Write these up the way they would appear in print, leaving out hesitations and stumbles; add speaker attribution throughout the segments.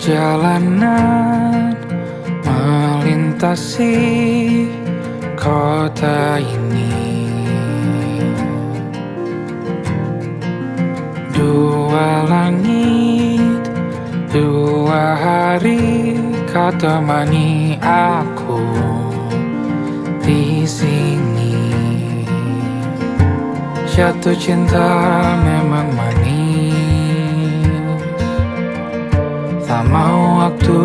Speaker 1: Perjalanan melintasi kota ini, dua langit, dua hari kau temani aku di sini. Jatuh cinta memang manis, tak mau waktu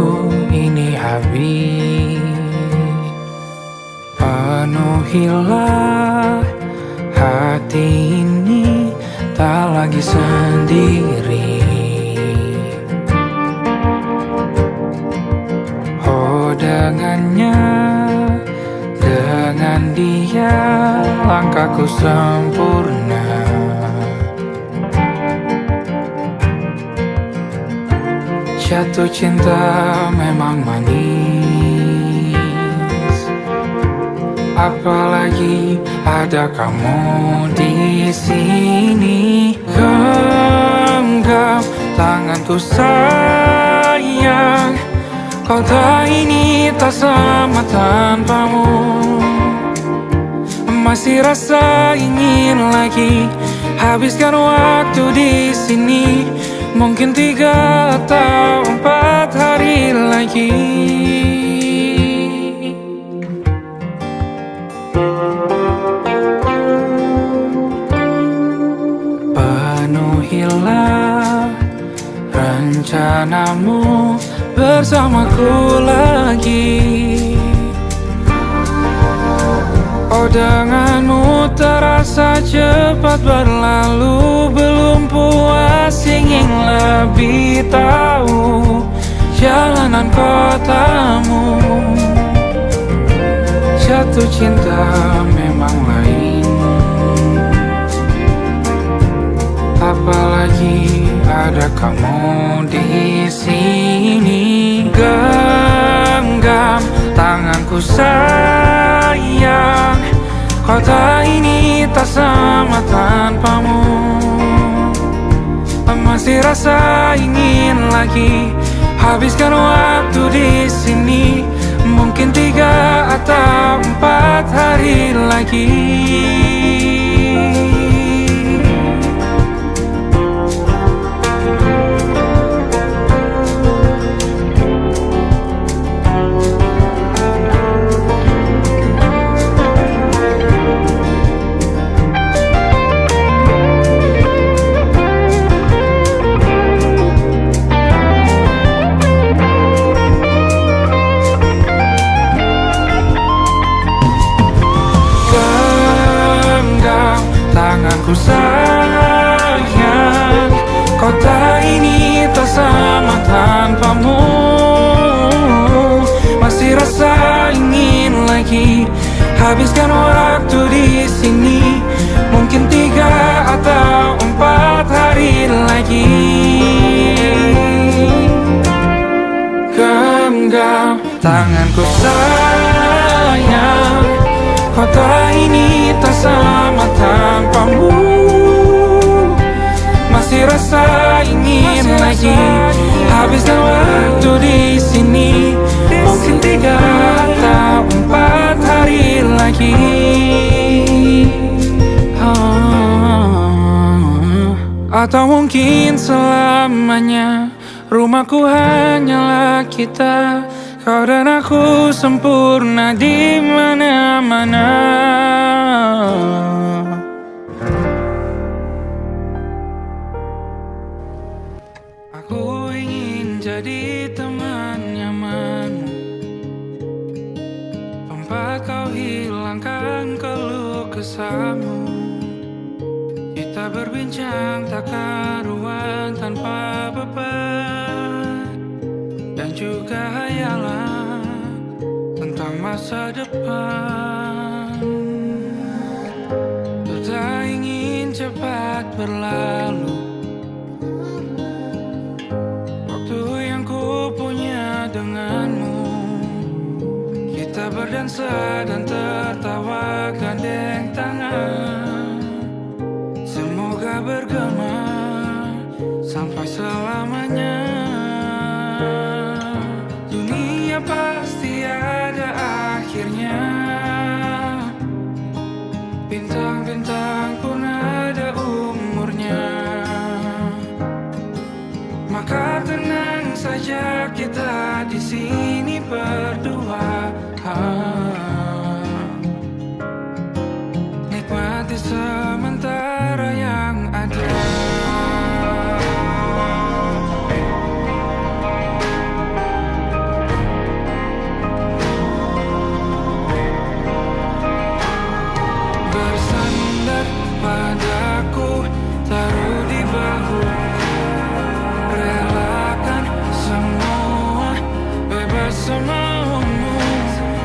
Speaker 1: ini habis. Penuhilah hati ini, tak lagi sendiri. Oh dengannya, dengan dia langkahku sempurna. Jatuh cinta memang manis, apalagi ada kamu di sini. Genggam tanganku sayang, kota ini tak sama tanpamu. Masih rasa ingin lagi habiskan waktu di sini. Mungkin 3 atau 4 hari lagi. Penuhilah rencanamu bersamaku lagi. Oh denganmu terasa cepat berlalu, belum puas ingin lebih tahu jalanan kotamu. Jatuh cinta memang lain, apalagi ada kamu di sini. Genggam tanganku sayang, kota ini tak sama tanpamu. Masih rasa ingin lagi habiskan waktu di sini. Mungkin 3 atau 4 hari lagi. Tanganku sayang, kota ini tak sama tanpamu. Masih rasa ingin lagi habiskan waktu di sini. Mungkin 3 atau 4 hari lagi. Genggam tanganku sayang, kota ini tak sama tanpamu. Masih rasa ingin lagi habiskan waktu di sini. Mungkin 3 atau 4 hari lagi. Atau mungkin selamanya. Rumahku hanyalah kita, kau dan aku sempurna di mana-mana. Aku ingin jadi teman nyamanmu, tempat kau hilangkan keluh kesahmu. Kita berbincang tak karuan tanpa beban, dan juga hayalan tentang masa depan. Tak ingin cepat berlalu waktu yang ku punya denganmu. Kita berdansa dan tertawa gandeng tangan. Semoga bergema sampai selamanya.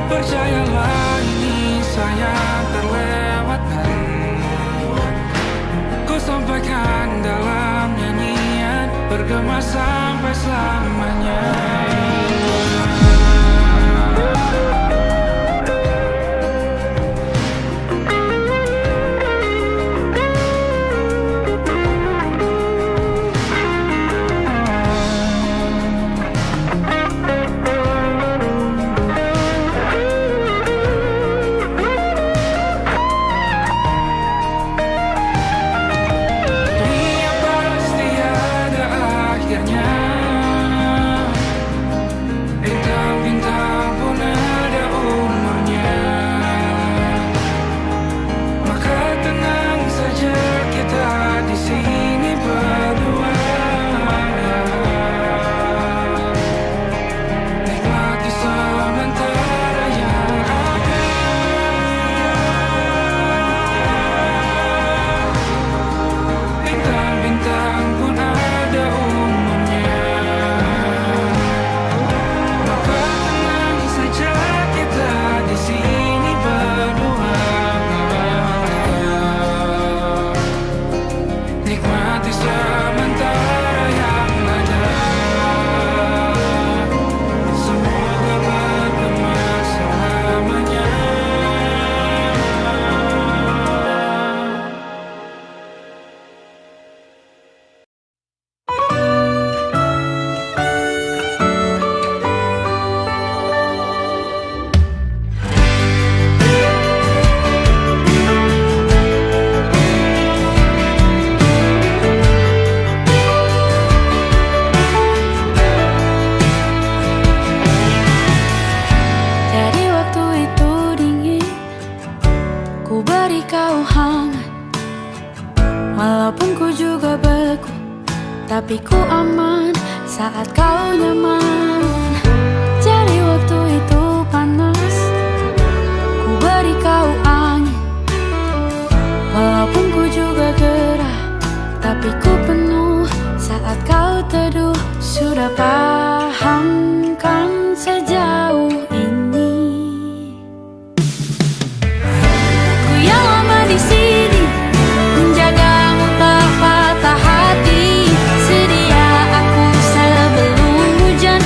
Speaker 1: Percayalah ini sayang terlewatkan. Ku sampaikan dalam nyanyian, bergema sampai selamanya. Dia pasti ada akhirnya. Bintang-bintang pun ada umurnya. Maka tenang saja kita di sini berdua. Nikmati sementara yang ada. Bintang-bintang pun ada umurnya. Maka tenang saja kita di sini berdua. Nikmati sementara yang ada. Semoga bergema selamanya.
Speaker 2: Dari waktu itu dingin, ku beri kau hangat. Walaupun ku juga beku, tapi ku aman saat kau nyaman. Dari waktu itu panas, ku beri kau angin. Walaupun ku juga gerah, tapi ku penuh saat kau teduh. Sudah paham kan sejauh ini? Ku yang lama di sini, menjagamu tak patah hati. Sedia aku sebelum hujan,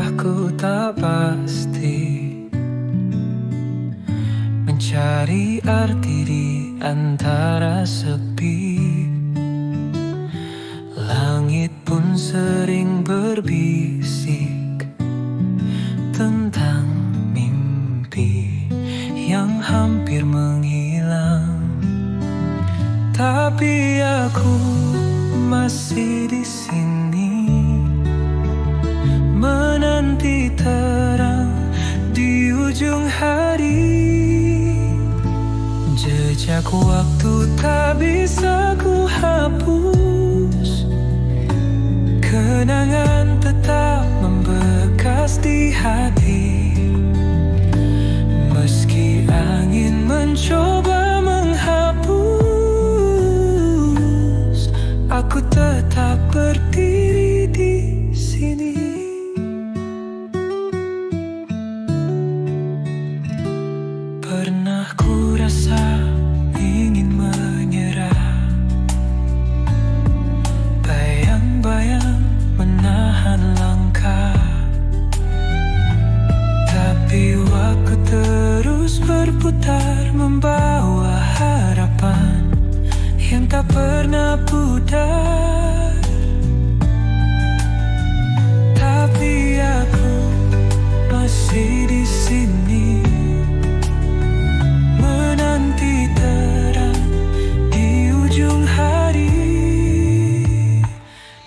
Speaker 1: langkahku tak pasti, mencari arti di antara sepi. Langit pun sering berbisik tentang mimpi yang hampir menghilang. Tapi aku masih di sini, menanti terang di ujung hari. Jejak waktu tak bisa ku hapus, kenangan tetap membekas di hati. Meski angin mencoba menghapus, aku tetap berdiri di sini. Pernah ku rasa ingin menyerah, bayang-bayang menahan langkah. Tapi waktu terus berputar, membawa harapan yang tak pernah pudar. Tapi aku masih di sini, menanti terang di ujung hari.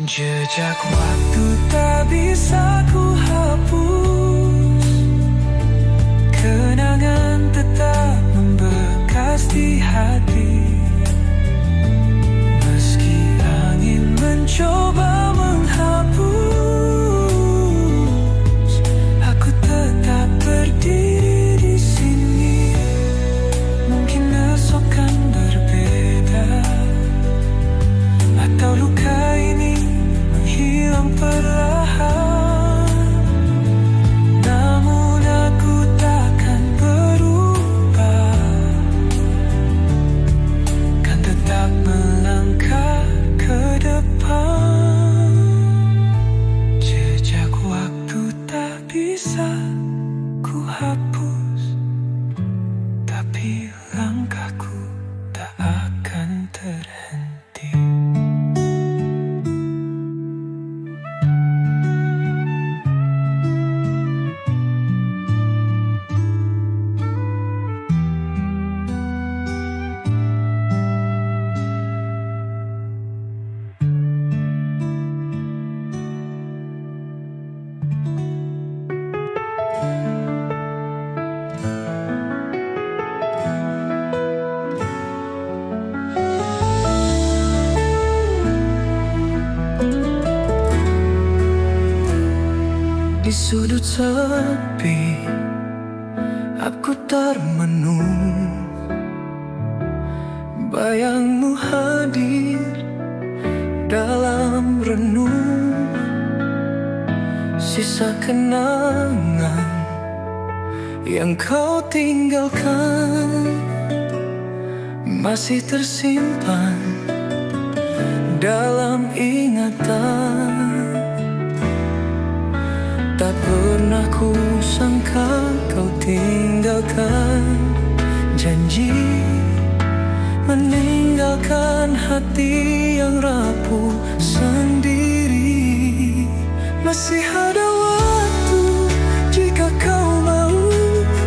Speaker 1: Jejak waktu tak bisa ku hapus, kenangan tetap membekas di hati. Meski angin mencoba menghapus, aku tetap berdiri di sini. Mungkin esok kan berbeda, atau luka ini menghilang perlahan. Namun aku takkan berubah, kan tetap melangkah ke depan. Jejak waktu tak bisa ku hapus, tapi langkahku tak akan terhenti. Di sudut sepi, aku termenung, bayangmu hadir dalam renung. Sisa kenangan yang kau tinggalkan masih tersimpan dalam ingatan. Tak pernah ku sangka kau tinggalkan janji, meninggalkan hati yang rapuh sendiri. Masih ada waktu jika kau mau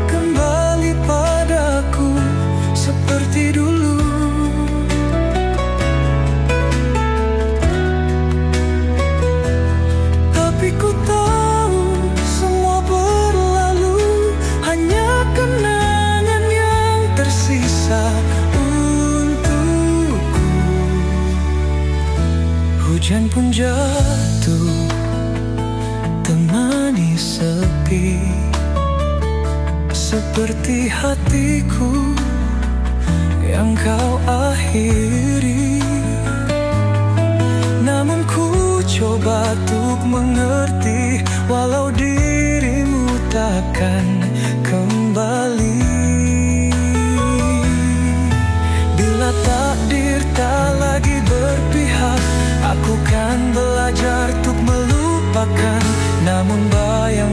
Speaker 1: kembali padaku seperti dulu. Tapi ku tahu semua berlalu, hanya kenangan yang tersisa untukku. Hujan pun jatuh, temani sepi, seperti hatiku yang kau akhiri. Namun ku coba untuk mengerti, walau dirimu takkan kembali. Bila takdir tak lagi berpihak, aku kan belajar untuk melupakan. Namun bayang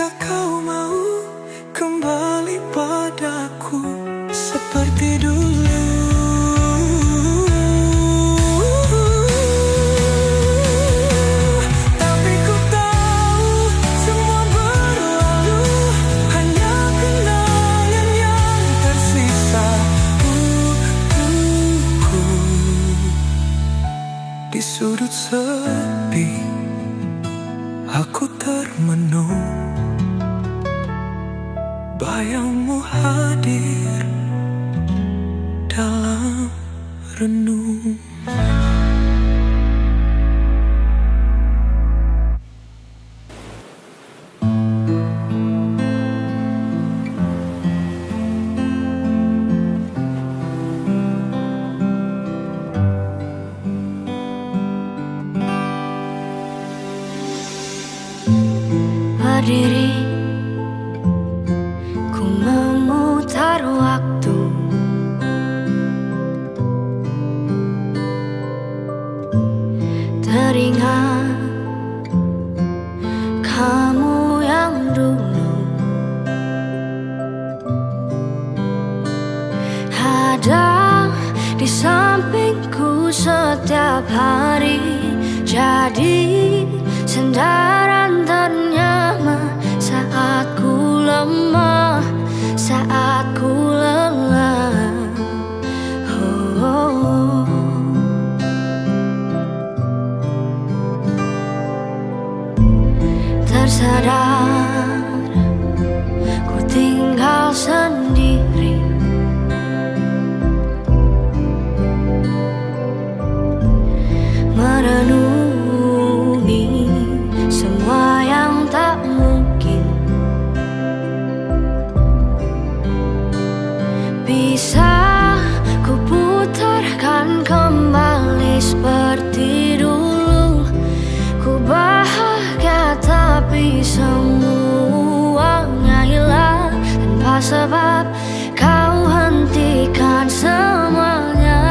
Speaker 1: Jika kau mau kembali padaku seperti dulu, tapi ku tahu semua berlalu, hanya kenangan yang tersisa. Di sudut sepi aku termenung, bayangmu hadir dalam renung.
Speaker 2: Berdiri, ku memutar waktu, teringat kamu yang dulu ada di sampingku setiap hari, jadi sandaran ternyaman saat ku lemah, saat ku lelah. Tersadar ku tinggal sendiri, merenungi semua yang tak mungkin bisa ku putarkan kembali seperti dulu. Ku bahagia tapi semuanya hilang tanpa sebab kau hentikan semuanya.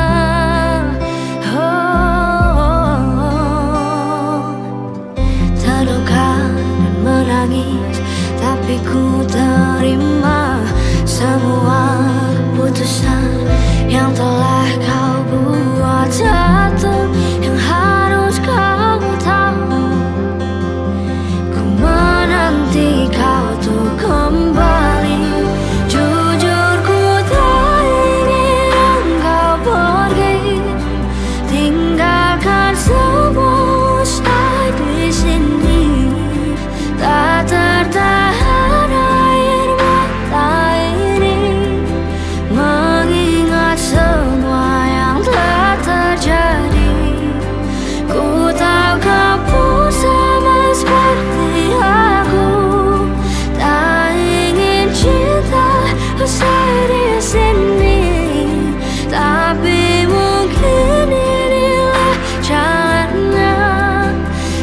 Speaker 2: Terluka dan menangis, tapi ku terima semua keputusan yang telah kau buat. Satu yang harus kau tahu, ku menanti kau tuh kembali. Jujur ku tak ingin engkau pergi, tinggalkan semua usai di sini. Tak tertahan air mata ini mengingat semua yang telah terjadi. Ku tahu kau pun sama seperti aku, tak ingin cinta usai di sini, tapi mungkin inilah jalannya,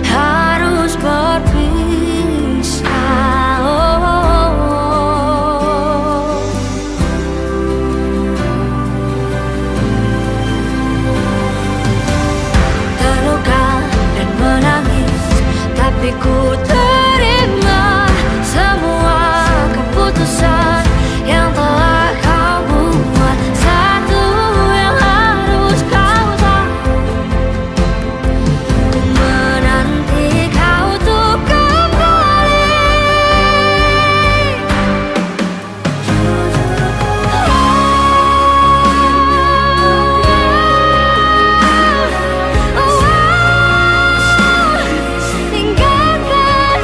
Speaker 2: harus berpisah. Terluka dan menangis, tapi ku terima semua keputusan yang telah kau buat. Satu yang harus kau tahu, ku menanti kau tuh kembali. Tinggalkan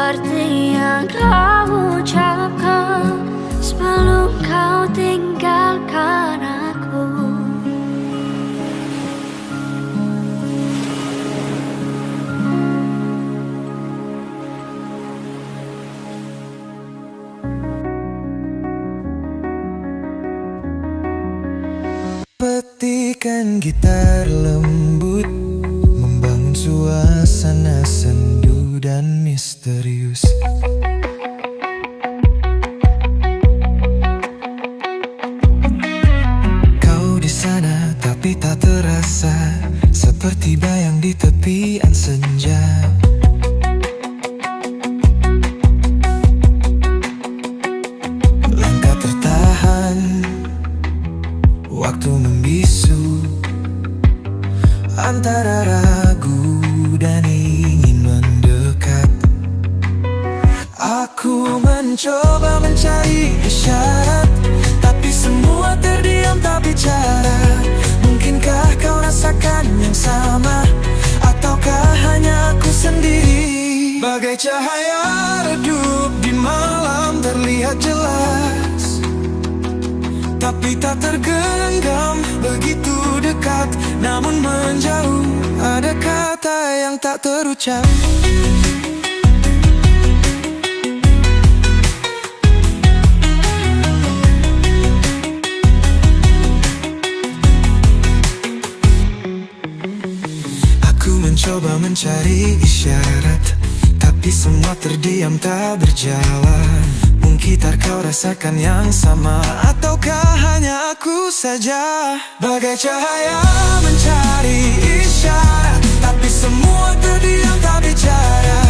Speaker 2: seperti yang kau ucapkan sebelum kau tinggalkan aku.
Speaker 3: Petikan gitar lembut, membangun suasana sendu dan misterius. Kau di sana tapi tak terasa, seperti bayang di tepian senja. Langkah tertahan, waktu membisu antara ragu dan ingin mendekat. Aku mencoba mencari isyarat, tapi semua terdiam tak bicara. Mungkinkah kau rasakan yang sama, ataukah hanya aku sendiri? Bagai cahaya redup di malam terlihat jelas, tapi tak tergenggam, begitu dekat namun menjauh. Ada kata yang tak terucap. Aku mencoba mencari isyarat, tapi semua terdiam tak berjalan. Mungkinkah kau rasakan yang sama, ataukah hanya aku saja? Bagai cahaya mencari isyarat, tapi semua terdiam tak bicara.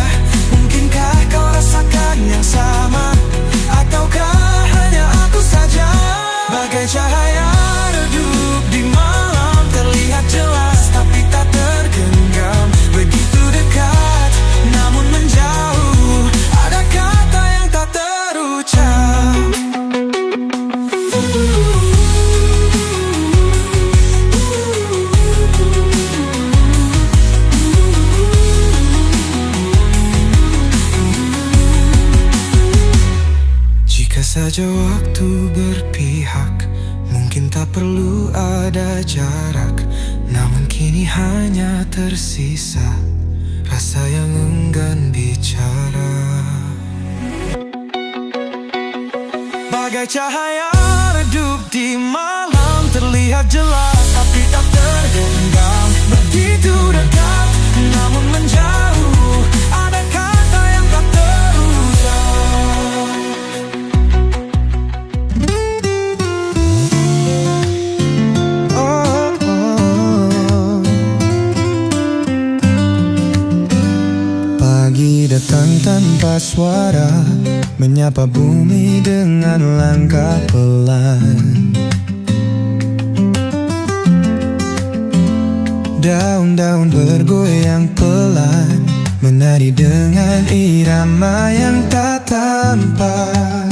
Speaker 3: Mungkinkah kau rasakan yang sama, ataukah hanya aku saja? Bagai cahaya redup di malam terlihat jelas, tapi tak tergenggam, begitu dekat namun menjauh. Ada kata yang tak terucap. Jika saja waktu berpihak, mungkin tak perlu ada jarak. Namun kini hanya tersisa rasa yang enggan bicara. Bagai cahaya redup di malam terlihat jelas, tapi tak tergenggam, begitu dekat namun menjauh. Ada kata yang tak terucap. Oh, oh. Pagi datang tanpa suara, menyapa bumi dengan langkah pelan. Daun-daun bergoyang pelan, menari dengan irama yang tak tampak.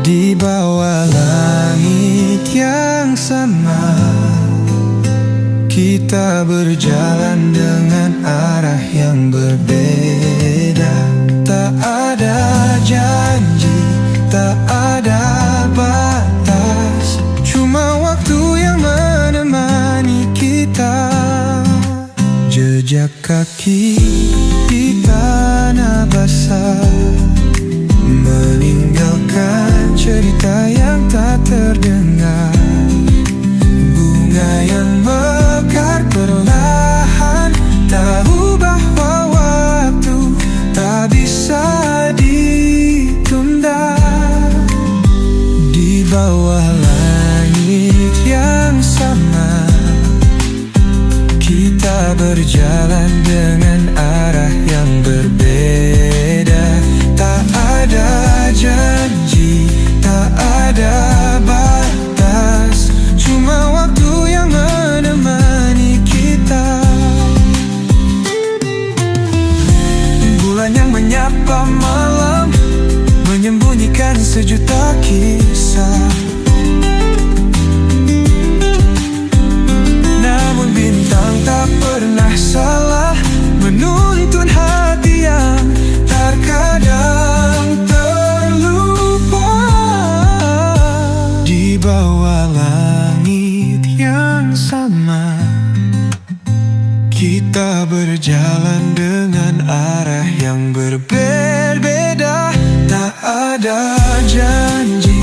Speaker 3: Di bawah langit yang sama, kita berjalan dengan arah yang berbeda. Tak ada janji, tak ada batas, cuma waktu yang menemani kita. Jejak kaki di tanah basah, meninggalkan cerita yang tak terdengar. Bunga yang mekar perlahan, tahu bahwa waktu tak bisa ditunda. Di bawah langit yang sama, kita berjalan dengan arah yang berbeda. Tak ada janji, tak ada batas, cuma waktu yang menemani kita. Bulan yang menyapa malam, menyembunyikan sejuta kisah. Namun bintang tak pernah salah, menuntun hati yang terkadang terlupa. Di bawah langit yang sama, kita berjalan dengan arah yang berbeda. Tak ada janji,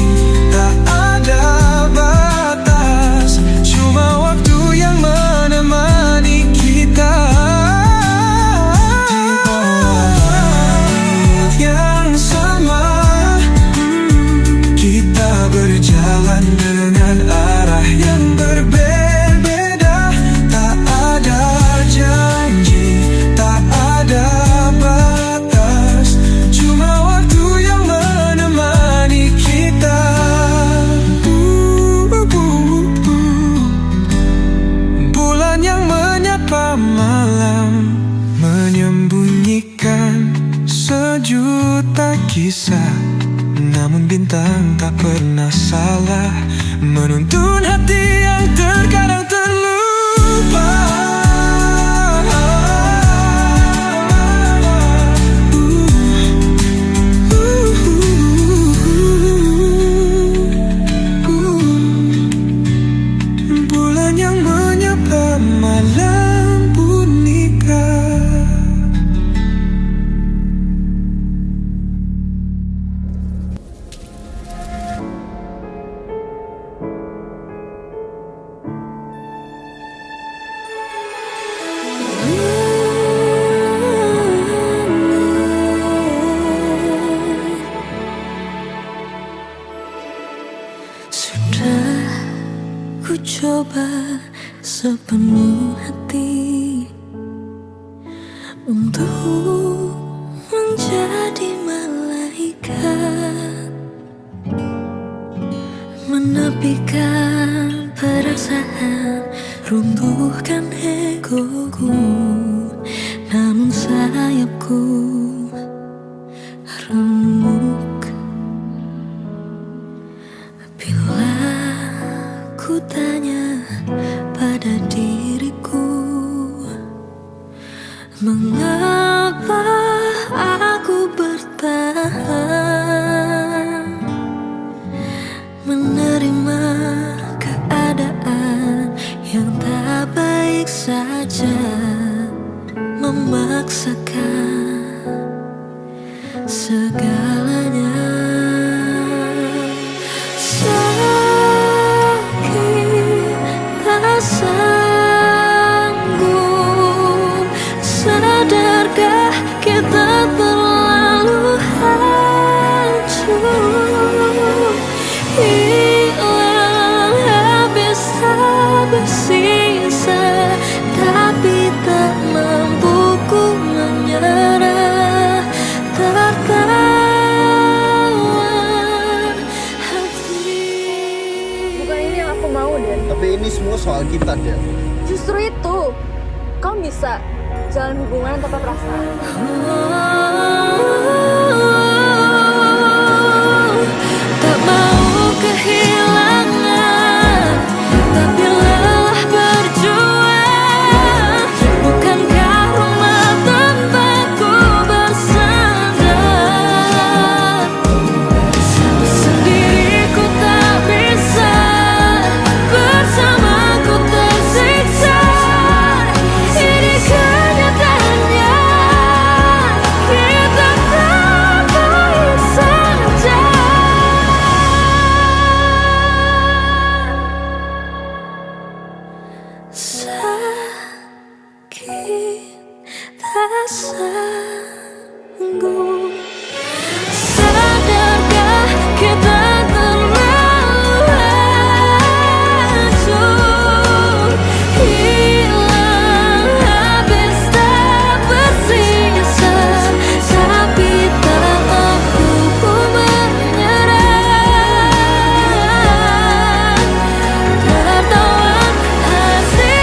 Speaker 3: tak ada batas, cuma waktu yang menemani kita. Di bawah langit yang sama, kita berjalan dengan arah yang berbeda. Tak ada janji, tak ada batas, cuma waktu yang menemani kita. Bulan yang menyapa malam, menyembunyikan sejuta kisah. Namun bintang tak pernah salah, menuntun hati yang terkadang terlupa. Bulan yang menyapa malam pun nikah.
Speaker 2: Sudah ku coba sepenuh hati untuk menjadi malaikat, menepikan perasaan, runtuhkan egoku. Namun sayapku remuk bila ku tanya pada diriku, mengapa aku bertahan menerima keadaan yang tak baik saja, memaksakan segalanya. Sakit tak sanggup, sadarkah kita terlalu hancur, hilang habis tak bersisa, tapi tak mampu ku menyerah. Tertawan hati.
Speaker 4: Bukan ini yang aku mau, Dan.
Speaker 5: Tapi ini semua soal kita, Dan.
Speaker 4: Justru itu, kamu bisa jalan hubungan tanpa perasaan.
Speaker 2: Tak mau kehilangan, tapi lelah berjuang. Bukankah rumah tanpaku bersandar? Sendiriku tak bisa, bersamaku tersiksa. Ini kenyataannya, kita tak baik saja. Sakit tak sanggup, sadarkah kita terlalu hancur, hilang habis tak bersisa, tapi tak mampu ku menyerah. Tertawan hati.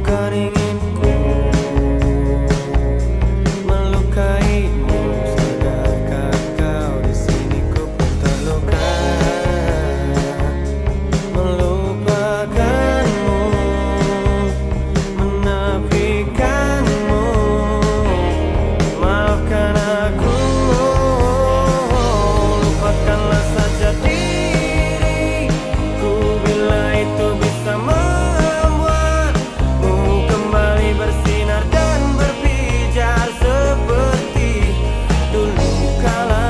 Speaker 6: bukan ingin ku melukaimu. Sadarkah kau di sini ku pun terluka, melupakanmu, menafikanmu. Maafkan aku, lupakanlah saja diriku bila itu bisa membuatmu kembali bersinar dan berpijar seperti dulu kala.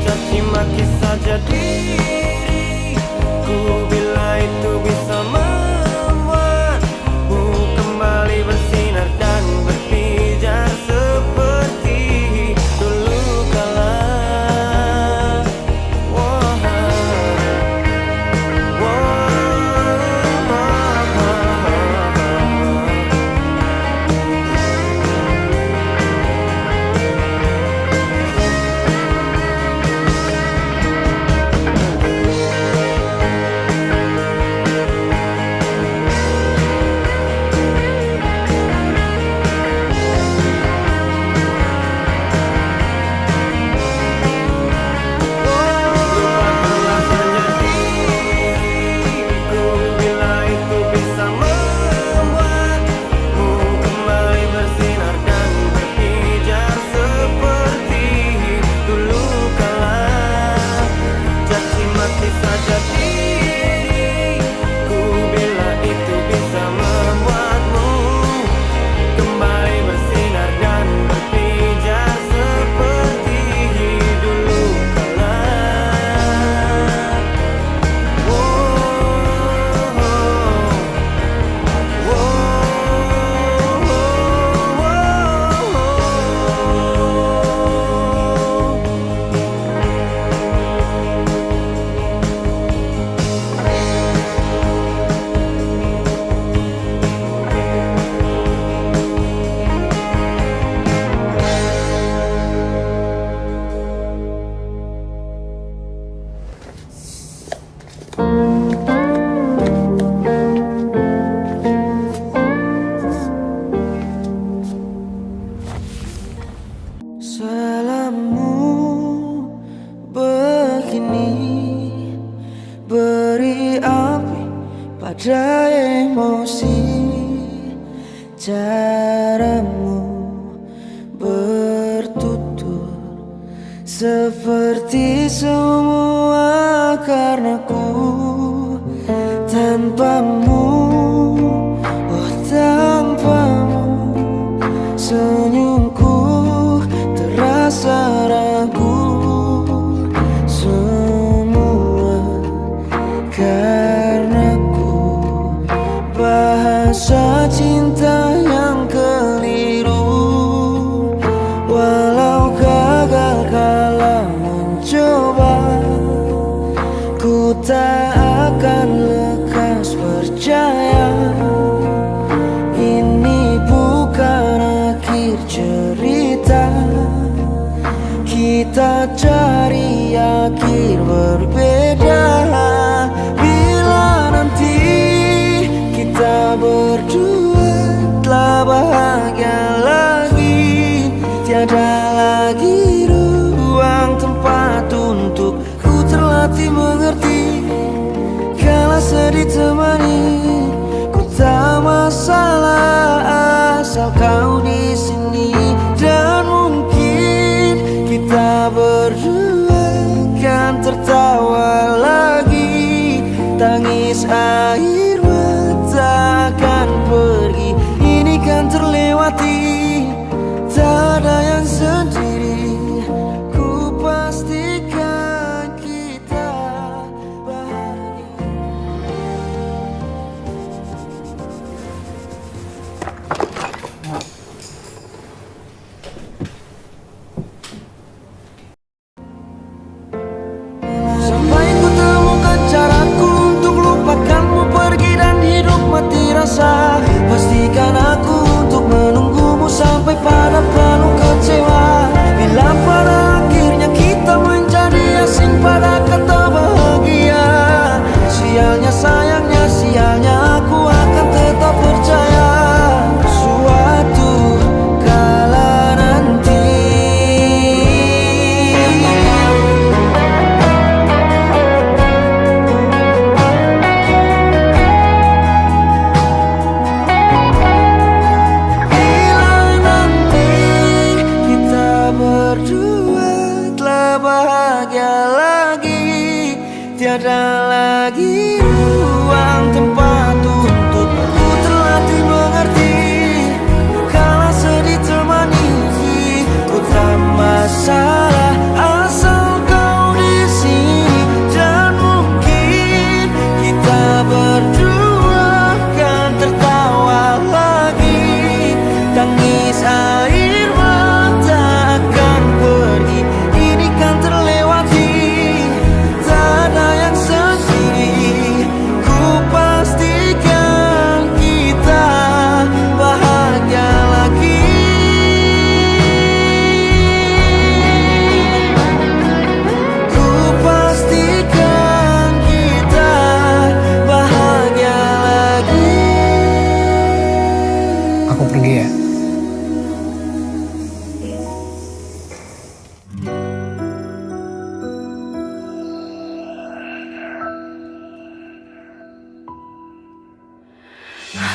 Speaker 6: Caci maki saja diriku bila itu bisa membuatmu kembali bersinar dan berpijar seperti dulu kala. Lupakanlah saja diriku bila itu bisa membuatmu kembali bersinar dan berpijar seperti dulu kala. Caci maki saja diriku bila itu bisa membuatmu kembali bersinar dan berpijar seperti dulu kala. Salahmu begini, beri api pada emosi. Caramu bertutur seperti semua karenaku. Tanpamu, oh tanpamu, senyumku terasa ragu. Semua karenaku, bahasa cinta yang keliru. Walau gagal kala mencoba, ku tak akan lekas percaya. Ini bukan akhir cerita, kita cari akhir berbeda. Bila nanti kita berdua telah bahagia lagi, tiada lagi ruang tempat untuk ku terlatih mengerti. Kala sedih temani, ku tak masalah asal kau di sini. Dan mungkin kita berdua kan tertawa lagi, tangis air mata akan pergi. Ini kan terlewati, tak ada yang sendiri. Ku pastikan kita bahagia. Sampai ku temukan caraku untuk lupakanmu pergi dan hidup mati rasa. Pastikan aku untuk menunggu
Speaker 7: aku pergi ya.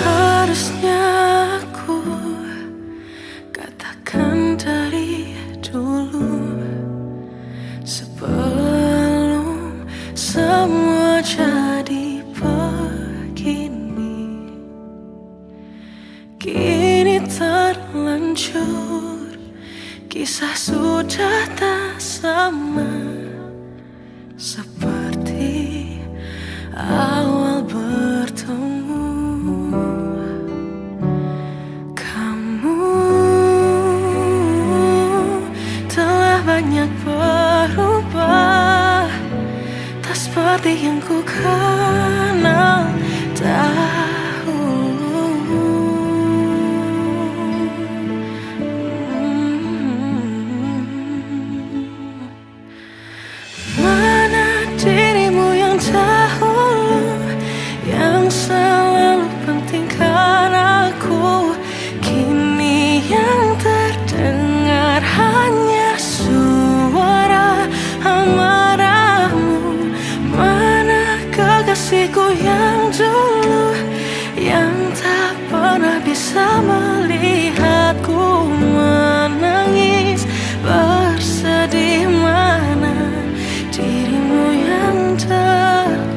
Speaker 2: Harusnya aku katakan dari dulu, sebelum semua jadi begini. Kini terlanjur, kisah sudah tak sama seperti awal bertemu. Banyak berubah, tak seperti yang ku kenal dahulu. Mana dirimu yang dahulu, yang selalu pentingkan aku, kini yang terdengar hanya suara amarahmu. Mana kekasihku yang dulu, yang tak pernah bisa melihatku menangis bersedih. Mana dirimu yang dahulu.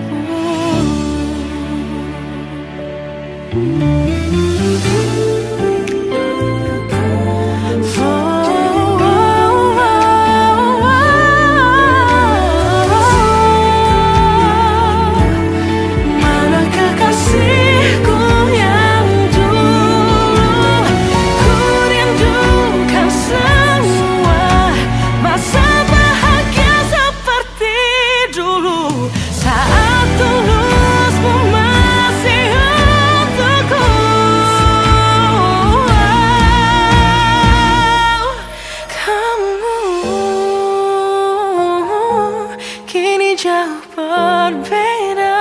Speaker 2: Jauh berbeda,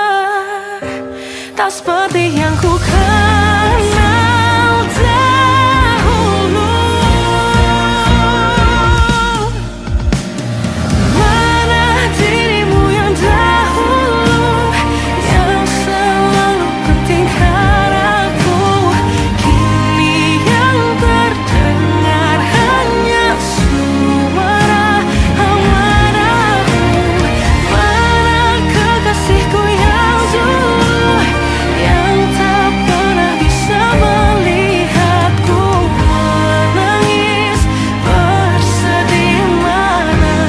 Speaker 2: tak seperti yang ku kenal dahulu. Mana dirimu yang dahulu, yang selalu pentingkan aku, kini yang terdengar hanya suara amarahmu. Kasihku yang dulu, yang tak pernah bisa melihatku menangis bersedih. Mana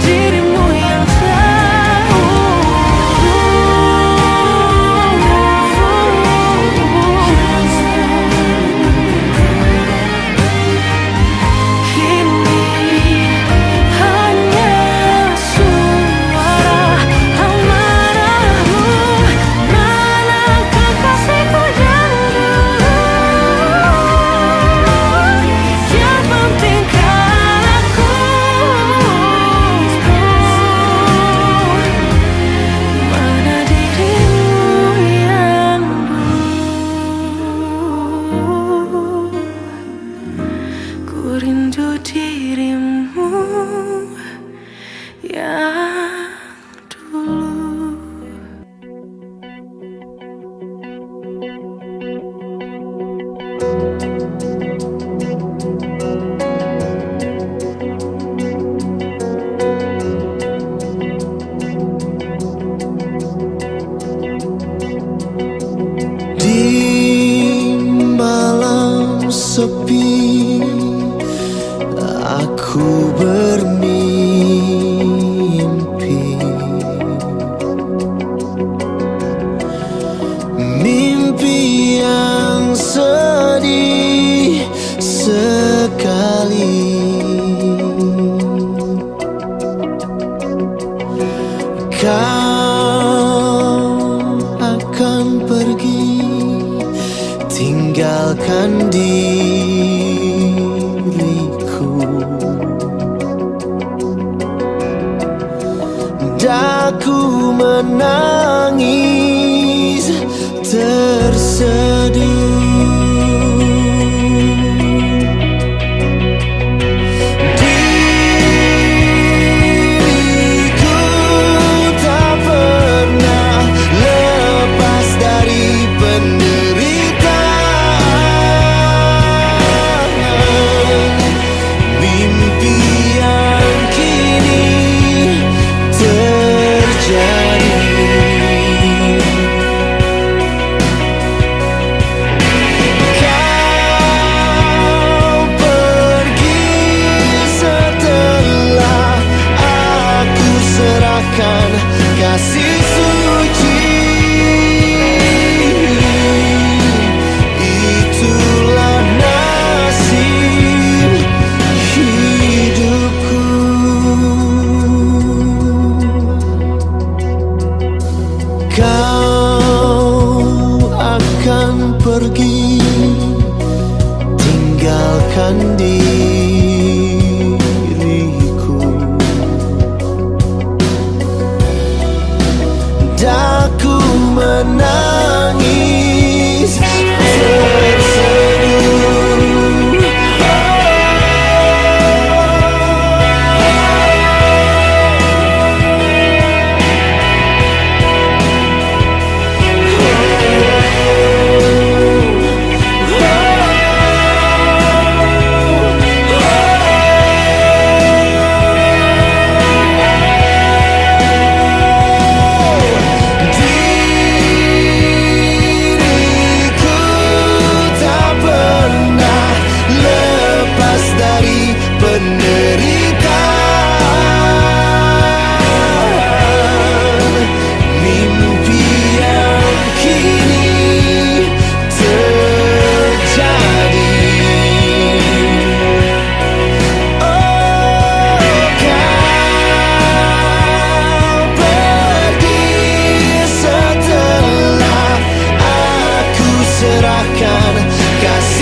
Speaker 2: dirimu yang kini hanya suara amarahmu. Mana kekasihku yang dulu, yang pentingkan aku. Mana dirimu yang dulu, ku rindu dirimu yang dulu.
Speaker 6: Di malam sepi, aku bermimpi, mimpi yang sedih sekali. Kau akan pergi, tinggalkan diriku. Daku menangis terseduh. serahkan kasih